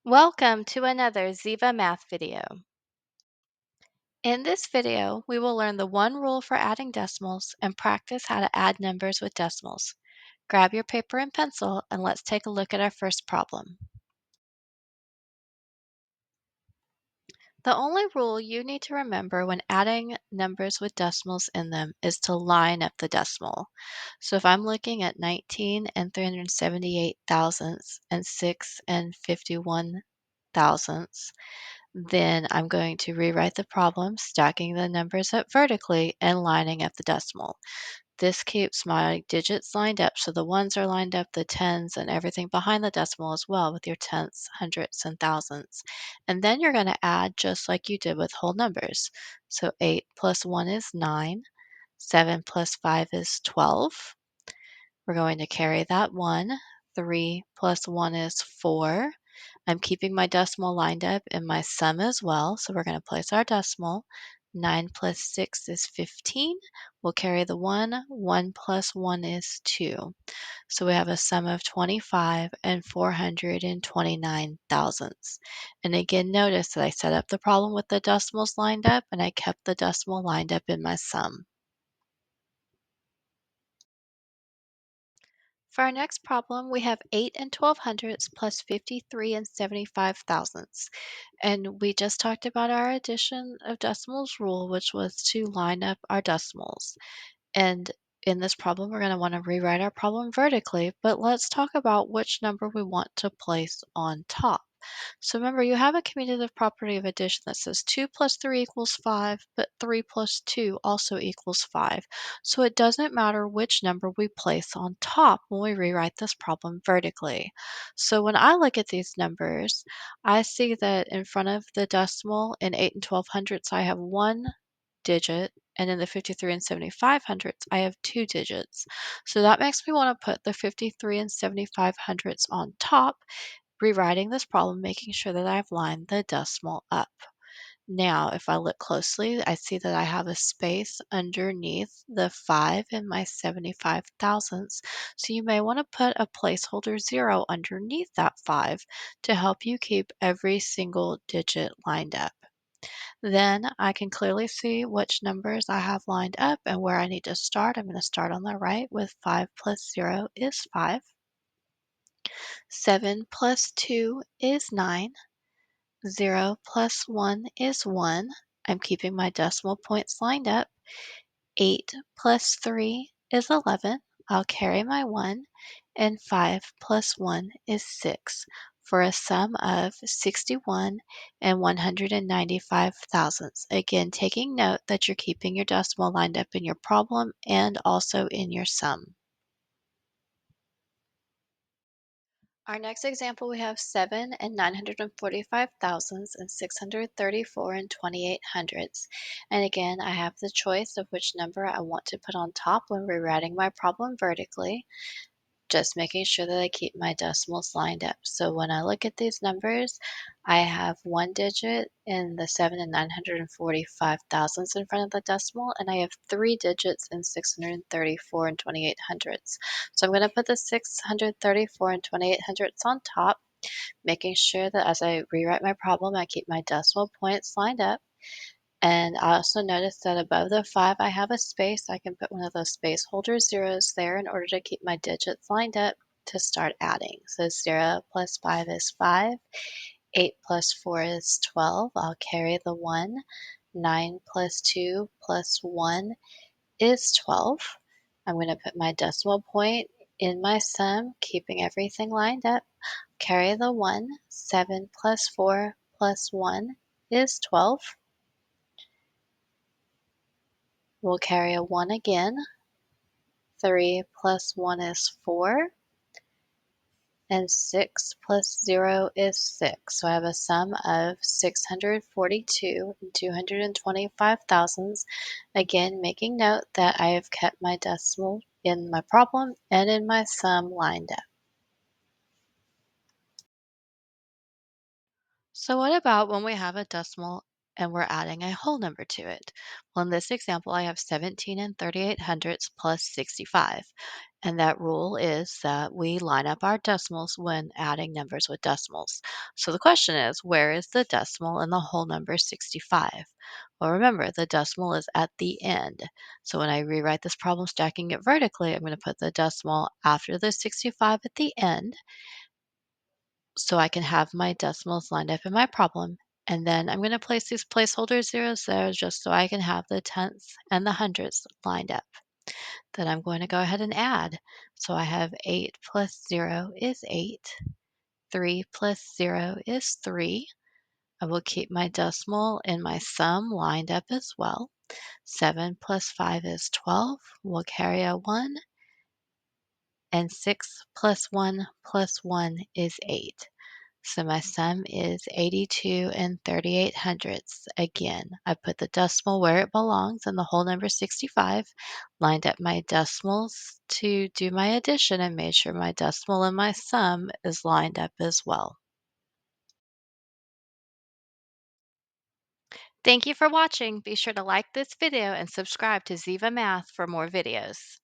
Welcome to another Ziva Math video. In this video, we will learn the one rule for adding decimals and practice how to add numbers with decimals. Grab your paper and pencil and let's take a look at our first problem. The only rule you need to remember when adding numbers with decimals in them is to line up the decimal. So if I'm looking at 19 and 378 thousandths and 6 and 51 thousandths, then I'm going to rewrite the problem, stacking the numbers up vertically and lining up the decimal. This keeps my digits lined up, so the ones are lined up, the tens, and everything behind the decimal as well with your tenths, hundredths, and thousandths. And then you're going to add just like you did with whole numbers. So 8 plus 1 is 9, 7 plus 5 is 12. We're going to carry that 1. 3 plus 1 is 4. I'm keeping my decimal lined up in my sum as well, so we're going to place our decimal. 9 plus 6 is 15. We'll carry the 1. 1 plus 1 is 2. So we have a sum of 25 and 429 thousandths. And again, notice that I set up the problem with the decimals lined up, and I kept the decimal lined up in my sum. For our next problem, we have 8 and 12 hundredths plus 53 and 75 thousandths. And we just talked about our addition of decimals rule, which was to line up our decimals. And in this problem, we're going to want to rewrite our problem vertically, but let's talk about which number we want to place on top. So remember, you have a commutative property of addition that says 2 plus 3 equals 5, but 3 plus 2 also equals 5. So it doesn't matter which number we place on top when we rewrite this problem vertically. So when I look at these numbers, I see that in front of the decimal in 8 and 12 hundredths, I have one digit, and in the 53 and 75 hundredths, I have two digits. So that makes me want to put the 53 and 75 hundredths on top, rewriting this problem, making sure that I've lined the decimal up. Now, if I look closely, I see that I have a space underneath the 5 in my 75 thousandths. So you may want to put a placeholder 0 underneath that 5 to help you keep every single digit lined up. Then I can clearly see which numbers I have lined up and where I need to start. I'm going to start on the right with 5 plus 0 is 5. 7 plus 2 is 9. 0 plus 1 is 1. I'm keeping my decimal points lined up. 8 plus 3 is 11. I'll carry my 1. And 5 plus 1 is 6 for a sum of 61 and 195 thousandths. Again, taking note that you're keeping your decimal lined up in your problem and also in your sum. Our next example, we have 7 and 945 thousandths and 634 and 28 hundredths. And again, I have the choice of which number I want to put on top when rewriting my problem vertically, just making sure that I keep my decimals lined up. So when I look at these numbers, I have one digit in the 7 and 945 thousandths in front of the decimal, and I have three digits in 634 and 28 hundredths. So I'm going to put the 634 and 28 hundredths on top, making sure that as I rewrite my problem, I keep my decimal points lined up. And I also noticed that above the 5, I have a space. I can put one of those space holder zeros there in order to keep my digits lined up to start adding. So 0 plus 5 is 5. 8 plus 4 is 12. I'll carry the 1. 9 plus 2 plus 1 is 12. I'm going to put my decimal point in my sum, keeping everything lined up. Carry the 1. 7 plus 4 plus 1 is 12. We'll carry a 1 again. 3 plus 1 is 4. And 6 plus 0 is 6. So I have a sum of 642 and 225 thousandths. Again, making note that I have kept my decimal in my problem and in my sum lined up. So what about when we have a decimal and we're adding a whole number to it. Well, in this example, I have 17 and 38 hundredths plus 65. And that rule is that we line up our decimals when adding numbers with decimals. So the question is, where is the decimal in the whole number 65? Well, remember, the decimal is at the end. So when I rewrite this problem stacking it vertically, I'm going to put the decimal after the 65 at the end so I can have my decimals lined up in my problem. And then I'm going to place these placeholder zeros there just so I can have the tenths and the hundredths lined up. Then I'm going to go ahead and add. So I have 8 plus 0 is 8. 3 plus 0 is 3. I will keep my decimal and my sum lined up as well. 7 plus 5 is 12. We'll carry a 1. And 6 plus 1 is 8. So my sum is 82 and 38 hundredths. Again, I put the decimal where it belongs in the whole number 65, lined up my decimals to do my addition, and made sure my decimal and my sum is lined up as well. Thank you for watching. Be sure to like this video and subscribe to Ziva Math for more videos.